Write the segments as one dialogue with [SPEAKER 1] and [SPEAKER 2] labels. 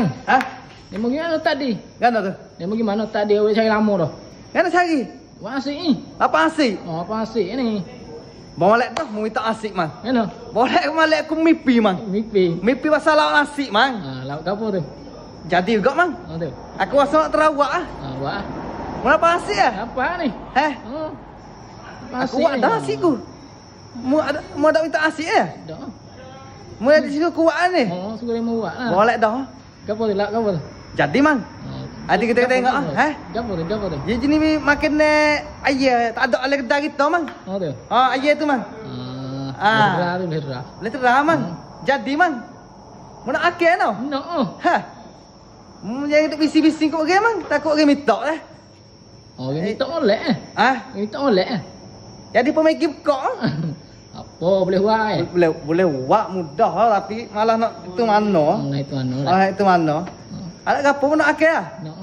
[SPEAKER 1] Mang.
[SPEAKER 2] Hah?
[SPEAKER 1] Ni mau gimana tadi?
[SPEAKER 2] Gana tu?
[SPEAKER 1] Ni mau gimana tadi awak cari lama dah.
[SPEAKER 2] Gana cari?
[SPEAKER 1] Wah asik ni.
[SPEAKER 2] Apa asik?
[SPEAKER 1] Oh, apa asik ni?
[SPEAKER 2] Boleh dah mau minta asik mang.
[SPEAKER 1] Mana?
[SPEAKER 2] Boleh malek aku mimpi mang.
[SPEAKER 1] Mimpi.
[SPEAKER 2] Mimpi pasal lauk asik mang.
[SPEAKER 1] Lauk apa tu?
[SPEAKER 2] Jadi juga mang.
[SPEAKER 1] Oh tu.
[SPEAKER 2] Aku rasa nak terawak ah.
[SPEAKER 1] Wah.
[SPEAKER 2] Mau apa asik ah?
[SPEAKER 1] Apa ni?
[SPEAKER 2] Oh.
[SPEAKER 1] Apa
[SPEAKER 2] Aku buat dah asikku. Mau ada minta asik eh?
[SPEAKER 1] Dah.
[SPEAKER 2] Mau ada suka kuat ni.
[SPEAKER 1] Oh, suka dia mau buat lah.
[SPEAKER 2] Boleh dah.
[SPEAKER 1] Gapo tu? Lauk gapo tu?
[SPEAKER 2] Jadi mang. Adik kita tengok ah.
[SPEAKER 1] Gapo tu? Gapo tu?
[SPEAKER 2] Dia jenis makan ayam tak ada oleh kedai kita mang.
[SPEAKER 1] Oh tu.
[SPEAKER 2] Ayam tu mang.
[SPEAKER 1] Lera tu lera.
[SPEAKER 2] Lera mang. Jadi mang. Mau nak akal tau?
[SPEAKER 1] Nak.
[SPEAKER 2] Ha. Jangan duk bising-bising kat orang mang. Takut orang minta eh.
[SPEAKER 1] Oh, dia minta oleh eh. Minta oleh eh.
[SPEAKER 2] Jadi pemegi kok.
[SPEAKER 1] Apa boleh buat eh?
[SPEAKER 2] Boleh buat mudah lah, tapi malah nak itu mana?
[SPEAKER 1] Itu mana?
[SPEAKER 2] Itu mana? Ada gapo pun nak akal ah?
[SPEAKER 1] Nak.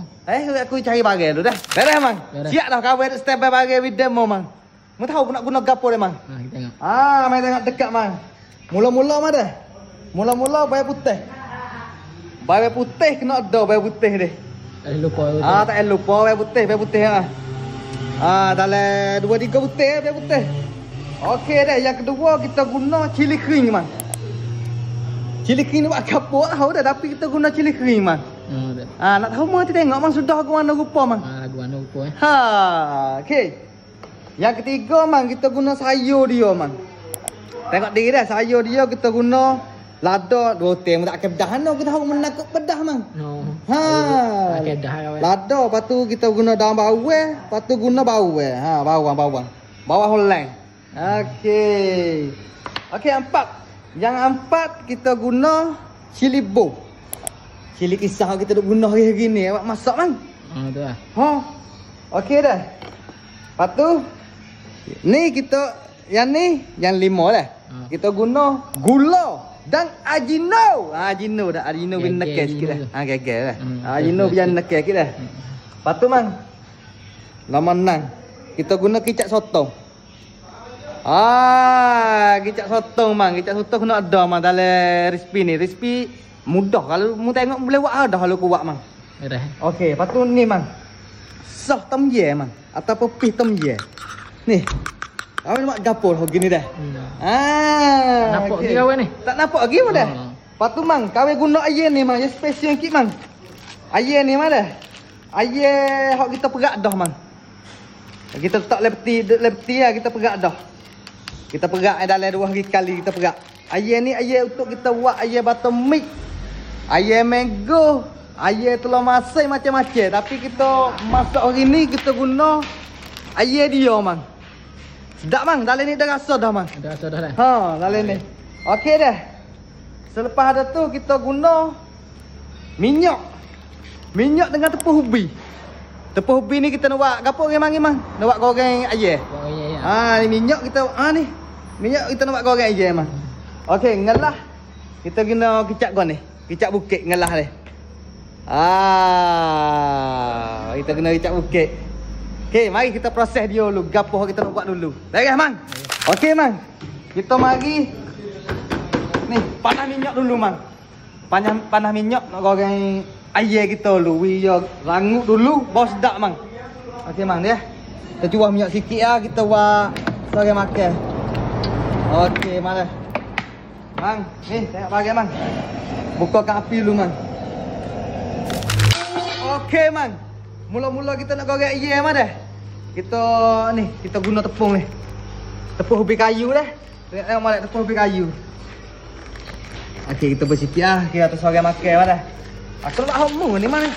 [SPEAKER 2] Aku cari bagai dulu dah. Beres mang. Siap dah kau buat step by bagai with demo mang. Mu tahu aku nak guna gapo dia mang?
[SPEAKER 1] Kita tengok.
[SPEAKER 2] Main tengok dekat mang. Mula-mula mah dah. Mula-mula bayar putih. Bayar putih kena ada bayar putih dia.
[SPEAKER 1] Tak lupa.
[SPEAKER 2] Tak lupa bayar putih ah. Dalam 2-3 putih bayar putih. Okey dah, yang kedua kita guna cili kering mang. Cili kering ni buat gapo tahu dah, tapi kita guna cili kering mang. Nak tahu mau tengok mang sudah lagu mana rupa mang.
[SPEAKER 1] Lagu mana rupa eh.
[SPEAKER 2] Okey. Yang ketiga mang kita guna sayur dia mang. Tengok diri dah sayur dia kita guna lada 2 tem tak kedah no kita tahu menakut pedah mang.
[SPEAKER 1] Kedah kau.
[SPEAKER 2] Lada lepas tu kita guna daun bawang, lepas tu guna bawang. Bawang. Bawang Holland. Okey. Okey 4. Yang 4 kita guna cili bo. Cili kisah kita duk guna hari-hari ni awak masak mang.
[SPEAKER 1] Tu lah.
[SPEAKER 2] Okey dah. Lepas tu ni kita yang 5 dah. Kita guna gula dan ajino. Ajino biar nekek sikit dah. Gegel dah. Ajino biar nekek sikit dah. Lepas tu mang. Nama 6. Kita guna kicap sotong. Kicap sotong mang. Kicap sotong kena ada mang dalam resipi ni. Resipi mudah kalau mu tengok boleh buat dah kalau ku buat mang. Okey, lepas tu ni mang. Sah tom ye mang ataupun pih tom ye. Ni. Kau nak gapo lah gini dah.
[SPEAKER 1] Nampak ni kawan ni.
[SPEAKER 2] Tak nampak lagi pun dah. Lepas tu mang, kau guna air ni mang, yang special sikit mang. Air ni mang dah. Air hok kita perak dah mang. Kita letak lepeti lah kita perak dah. Kita perak dalam 2 hari kali kita perak. Air ni air untuk kita buat air buttermilk. Air mango, air telur masak macam-macam. Tapi kita masak hari ni kita guna air dia mang. Sedap mang, dalam ni dah rasa dah mang.
[SPEAKER 1] Dah rasa dah dah.
[SPEAKER 2] Dalam ni. Okey dah. Selepas ada tu kita guna minyak. Minyak dengan tepung ubi. Tepung ubi ni kita nak buat gapo orang mang? Nak buat goreng ayam. Ni minyak kita ni. Minyak kita nak buat goreng ayam mang. Okey, ngelah. Kita guna kicap gua ni. Kicap bukit ngelah ni. Kita guna kicap bukit. Okey, mari kita proses dia dulu. Gapo kita nak buat dulu. Beres mang. Okey mang. Kita mari ni panas minyak dulu mang. Panas minyak nak goreng ayam kita dulu. Dia rangut dulu baru sedap mang. Okey mang dia. Kita cuah minyak sikit lah kita buat sebagai makan. Okey mana? Mang, ni tengok bagai mang. Bukakan api dulu mang. Okey mang. Mula-mula kita nak goreng ayam mana dah? Kita guna tepung ni. Tepung ubi kayu dah. Tengok mana tepung ubi kayu. Okey, kita bersikit lah. Kira atas orang makan mana dah. Aku nak homo ni mana?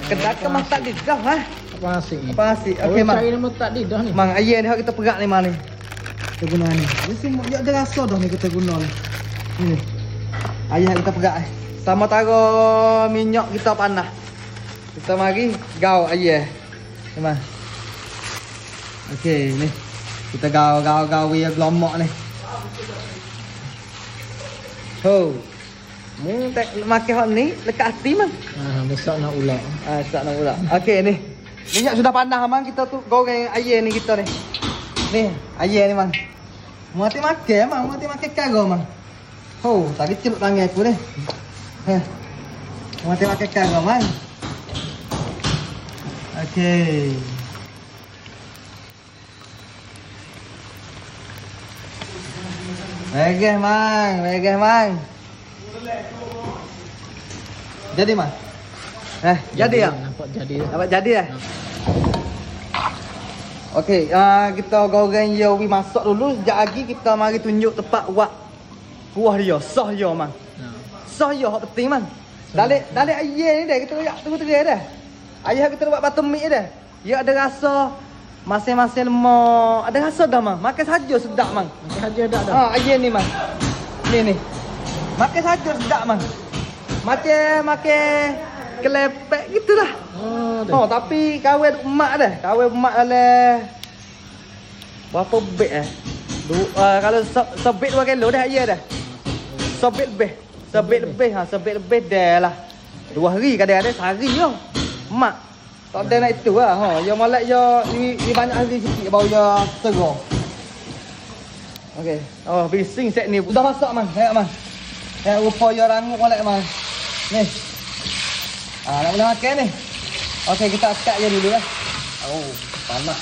[SPEAKER 2] Kedai kemas tak didah lah.
[SPEAKER 1] Apa asyik ni?
[SPEAKER 2] Apa asyik? Okey mang.
[SPEAKER 1] Cari nama tak didah ni.
[SPEAKER 2] Mang ayam ni kita perak ni mang ni. Kita guna ni. Ni semua dia ada rasa dah ni kita guna ni. Ni. Ayam kita perak ni. Sama taruh minyak kita panas. Kita mari gau ayam. Memang. Okey ni. Kita gau ya gelomak ni. Mu tak makan hot ni lekat hati mang.
[SPEAKER 1] Besok nak ulang.
[SPEAKER 2] Besok nak ulang. Okey ni. Minyak sudah panas mang, kita tu goreng ayam ni kita ni. Ni ayam ni mang. Mu hati makan mang, mu hati makan karo mang. Tadi celup tangan aku ni. Mati pakai kagak mang. Okey. Megah mang. Jadi mang. Jadi ya?
[SPEAKER 1] Nampak jadi.
[SPEAKER 2] Dapat jadi ya? Okey, kita goreng dia masak dulu. Sekejap lagi kita mari tunjuk tempat buat kuah dia, sos dia mang. Sos dia hak penting mang. Dalik ayam ni dah kita royak tunggu dah. Ayam kita buat batu mie dah. Dia ada rasa masing-masing lemak. Ada rasa dah mang. Makan saja sedap mang.
[SPEAKER 1] Makan saja dah.
[SPEAKER 2] Ayam ni mang. Ni. Makan saja sedap mang. Makan kelepek gitulah. Tapi kawin emak dah. Kawin emak dalam berapa beg kalau sebeg 2 kilo dah ayam dah. Sebeg lebih dah lah. 2 hari kadang-kadang sehari je. Emak tak ada nak itu lah. Ya malak ya ni banyak hari sikit baru ya serah. Okey. Bising set ni. Dah masak mang. Tengok mang. Rupa ya rangup malak mang. Ni. Nak boleh makan ni. Okey, kita angkat je dulu lah. Panas.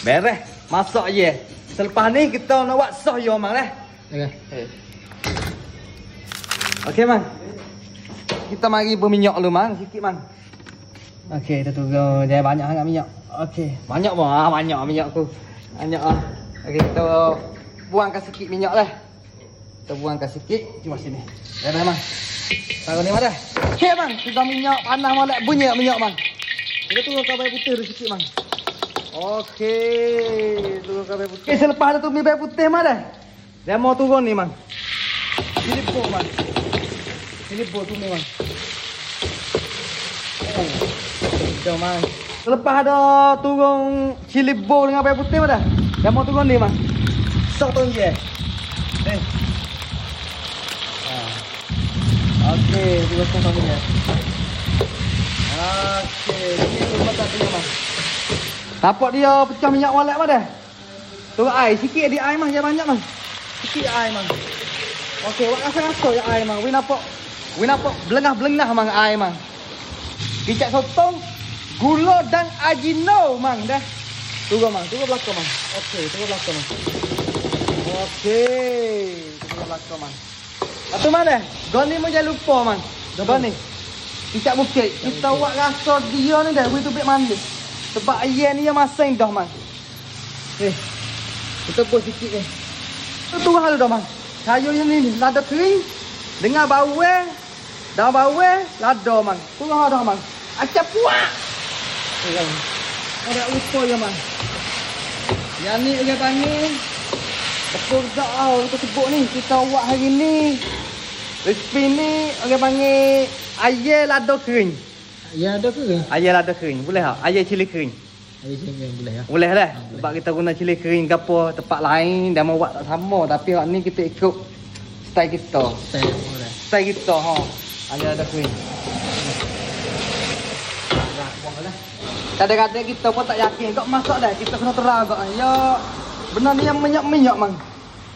[SPEAKER 2] Beres. Masak je. Selepas ni kita nak buat sos je mang lah. Okey. Okey mang. Kita mari berminyak dulu mang, sikit mang. Okey, kita tunggu. Jangan banyak sangat minyak. Okey, banyak bang. Banyak minyak tu. Banyak ah. Okey, kita buangkan sikit minyak lah. Kita buangkan sikit. Cuma sini. Dah mang. Taruh ni mana? Okey bang, sudah minyak panas molek bunyi minyak bang. Kita tunggu cabai putih dulu sikit bang. Okey, tunggu cabai putih. Okey, selepas tu mi cabai putih mana? Dia mau turun ni bang. Sini po bang. Sini po tu ni bang. Jom bang. Selepas ada turun cili bo dengan cabai putih mana? Dia mau turun ni bang. Sok tu je. Ni. Okey, tengok sama ni. Okey, kita masak dia bang. Nampak dia pecah minyak molek mana? Turun air sikit di air bang, jangan banyak bang. Sikit air bang. Okey, buat rasa-rasa ya air bang. We nampak belengah-belengah bang air bang. Kicap sotong, gula dan ajino bang dah. Turun bang, turun belakang bang. Okey, turun belakang bang. Okey, turun belakang bang. Atau mana? Goni mau jangan lupa man. Goni. Kicap bukit. Kita buat rasa dia ni dah begitu bit manis. Sebab ayam ni yang masing dah man. Kita pun sikit ni. Itu hal dah man. Sayur yang ni lada kering dengan bawang. Dah bawang lada man. Kurang dah man. Acap puak. Ada lupa je man. Yang ni dia panggil tepung dah kita sebut ni. Kita buat hari ni. Resipi ni orang panggil ayam lada kering.
[SPEAKER 1] Ayam lada kering?
[SPEAKER 2] Ayam lada kering. Boleh tak? Ayam cili kering.
[SPEAKER 1] Ayam cili kering boleh ya?
[SPEAKER 2] Boleh lah. Sebab kita guna cili kering ke apa tempat lain dia mau buat tak sama. Tapi hak ni kita ikut style kita. Style kita ha. Ayam lada kering. Kadang-kadang kita pun tak yakin kau masak dah. Kita kena terang kau. Ya benar ni yang minyak-minyak mang.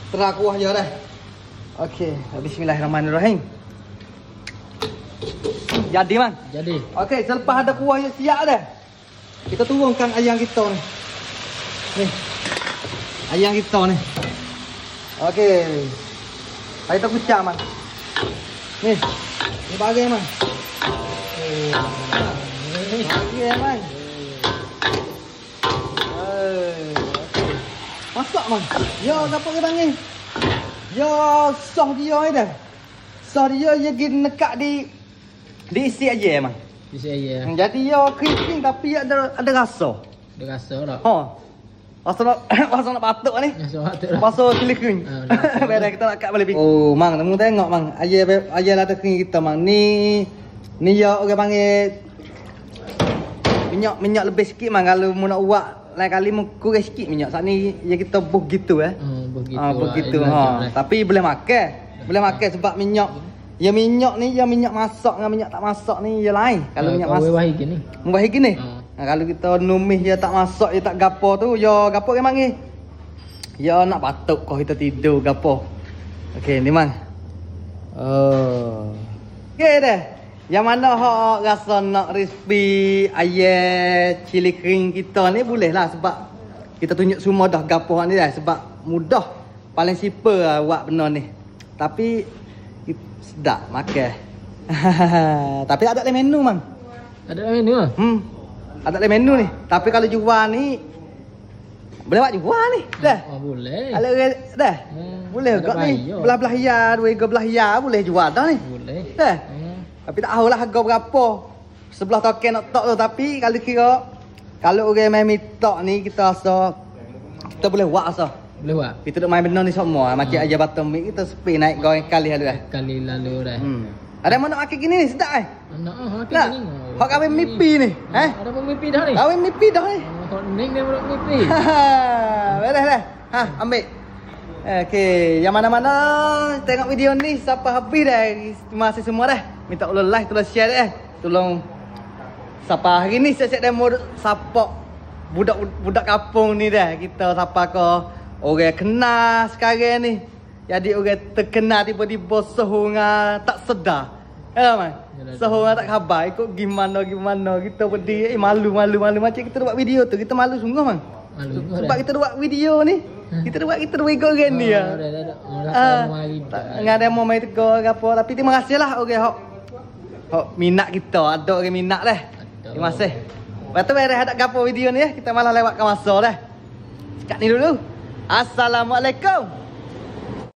[SPEAKER 2] Terang kuah je dah. Okey, bismillahirrahmanirrahim. Jadi man.
[SPEAKER 1] Jadi.
[SPEAKER 2] Okey, selepas ada kuah yang siap dah. Kita turunkan ayam kita ni. Ni. Ayam kita ni. Okey. Kita kucak man. Ni. Ni bagi man. Bagi man. Masak man. Ya, dapat ke tangan? Ya, sos dia ni dah. Sos dia pergi nekak diisi aja mang.
[SPEAKER 1] Diisi aja.
[SPEAKER 2] Jadi ya kering tapi ada rasa.
[SPEAKER 1] Ada rasa tak?
[SPEAKER 2] Rasa nak batuk ni.
[SPEAKER 1] Rasa batuk.
[SPEAKER 2] Rasa cili kering. Biar kita nak kat balik. Oh, mang, kamu tengok mang. Ayam lada kering kita mang. Ni ya orang panggil minyak lebih sikit mang kalau mau nak buat lain kali mau kurang sikit minyak. Saat ni ya kita buh gitu begitu. Tapi boleh makan. Boleh makan sebab minyak. Ya minyak ni ya minyak masak dengan minyak tak masak ni ya lain. Kalau minyak masak. Membahagi gini. Kalau kita numis ya tak masak ya tak gapo tu ya gapo ke mangi. Ya nak batuk kau kita tidur gapo. Okey ni mang. Oh. Okey dah. Yang mana hak rasa nak resipi ayam cili kering kita ni boleh lah sebab kita tunjuk semua dah gapo ni dah sebab mudah paling simple lah buat benda ni. Tapi sedap makan. Tapi ada dalam menu mang.
[SPEAKER 1] Ada dalam menu ah?
[SPEAKER 2] Ada dalam menu ni. Tapi kalau jual ni boleh buat jual ni. Dah.
[SPEAKER 1] Oh, boleh.
[SPEAKER 2] Kalau dah. Boleh kau ni. Belah-belah ya, 2 belah ya boleh jual dah ni.
[SPEAKER 1] Boleh.
[SPEAKER 2] Dah. Tapi tak tahulah harga berapa. Sebelah token nak tok tu tapi kalau orang main mitok ni kita rasa kita boleh buat rasa.
[SPEAKER 1] Boleh buat.
[SPEAKER 2] Kita duk main benda ni semua. Macam aja bottom mic kita speed naik goreng kali lalu dah.
[SPEAKER 1] Kali lalu dah.
[SPEAKER 2] Ada mana nak makan gini ni sedap eh?
[SPEAKER 1] Nak makan gini.
[SPEAKER 2] Hak kawin mipi ni.
[SPEAKER 1] Ada pun mipi dah ni.
[SPEAKER 2] Kawin mipi dah ni.
[SPEAKER 1] Hak ning dia buat mipi.
[SPEAKER 2] Beres dah. Ambil. Okey, yang mana-mana tengok video ni sampai habis dah. Terima kasih semua dah. Minta ulun like, tolong share dah. Tolong siapa hari ni siap-siap demo support budak kampung ni dah. Kita siapa ke orang kenal sekarang ni. Jadi orang terkenal tiba-tiba sehunga tak sedar. Ya man. Sehunga tak khabar ikut gimana kita berdiri malu macam kita buat video tu kita malu sungguh man. Malu. Sebab kita buat video ni kita buat orang ni ya. Enggak ada mau main tegur ke apa tapi terima kasihlah orang hok minat kita ada orang minat dah. Terima kasih. Lepas tu beres ada gapo video ni kita malah lewatkan masa dah. Sekat ni dulu. Assalamualaikum.